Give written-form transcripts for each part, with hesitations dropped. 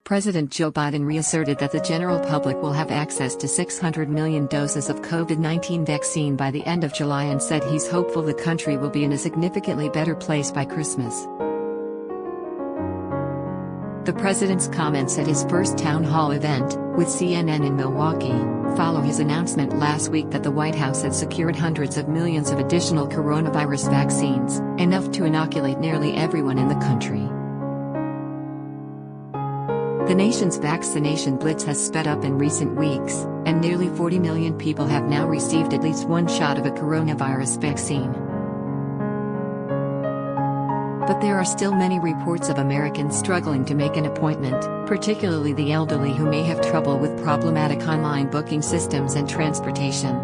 President Joe Biden reasserted that the general public will have access to 600 million doses of COVID-19 vaccine by the end of July and said he's hopeful the country will be in a significantly better place by Christmas. The president's comments at his first town hall event, with CNN in Milwaukee, follow his announcement last week that the White House had secured hundreds of millions of additional coronavirus vaccines, enough to inoculate nearly everyone in the country. The nation's vaccination blitz has sped up in recent weeks, and nearly 40 million people have now received at least one shot of a coronavirus vaccine. But there are still many reports of Americans struggling to make an appointment, particularly the elderly who may have trouble with problematic online booking systems and transportation.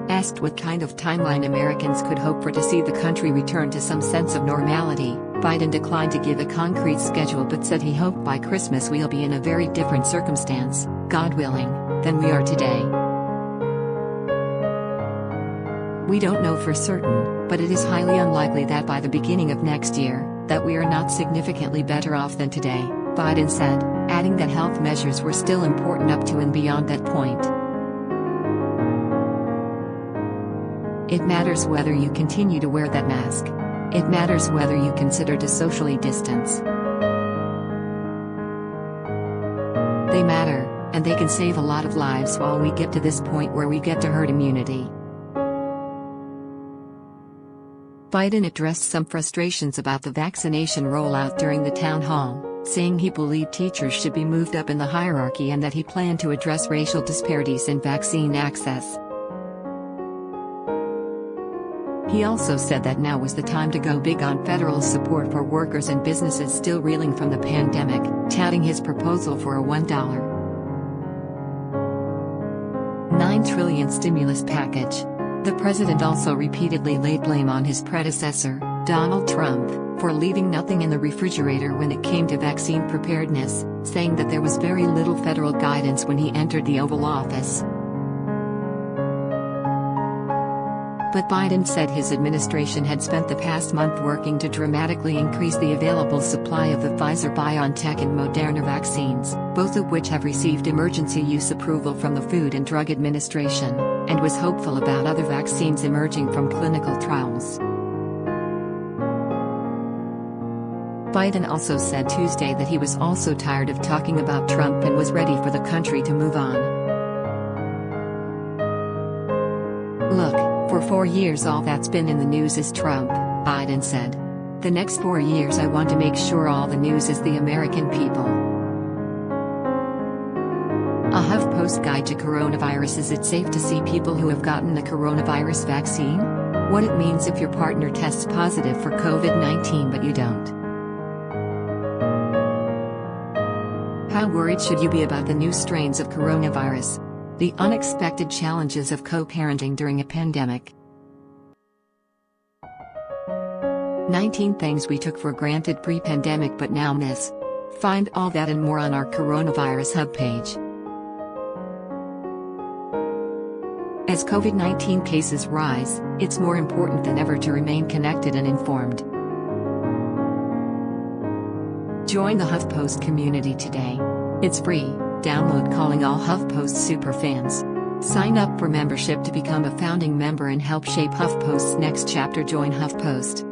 Asked what kind of timeline Americans could hope for to see the country return to some sense of normality, Biden declined to give a concrete schedule but said he hoped by Christmas we'll be in a very different circumstance, God willing, than we are today. We don't know for certain, but it is highly unlikely that by the beginning of next year, that we are not significantly better off than today, Biden said, adding that health measures were still important up to and beyond that point. It matters whether you continue to wear that mask. It matters whether you consider to socially distance. They matter, and they can save a lot of lives while we get to this point where we get to herd immunity. Biden addressed some frustrations about the vaccination rollout during the town hall, saying he believed teachers should be moved up in the hierarchy and that he planned to address racial disparities in vaccine access. He also said that now was the time to go big on federal support for workers and businesses still reeling from the pandemic, touting his proposal for a $1.9 trillion stimulus package. The president also repeatedly laid blame on his predecessor, Donald Trump, for leaving nothing in the refrigerator when it came to vaccine preparedness, saying that there was very little federal guidance when he entered the Oval Office. But Biden said his administration had spent the past month working to dramatically increase the available supply of the Pfizer-BioNTech and Moderna vaccines, both of which have received emergency use approval from the Food and Drug Administration, and was hopeful about other vaccines emerging from clinical trials. Biden also said Tuesday that he was also tired of talking about Trump and was ready for the country to move on. Look, for 4 years all that's been in the news is Trump, Biden said. The next 4 years I want to make sure all the news is the American people. A HuffPost guide to coronavirus. Is it safe to see people who have gotten the coronavirus vaccine? What it means if your partner tests positive for COVID-19 but you don't. How worried should you be about the new strains of coronavirus? The unexpected challenges of co-parenting during a pandemic. 19 things we took for granted pre-pandemic but now miss. Find all that and more on our Coronavirus Hub page. As COVID-19 cases rise, it's more important than ever to remain connected and informed. Join the HuffPost community today. It's free. Download Calling All HuffPost superfans. Sign up for membership to become a founding member and help shape HuffPost's next chapter. Join HuffPost.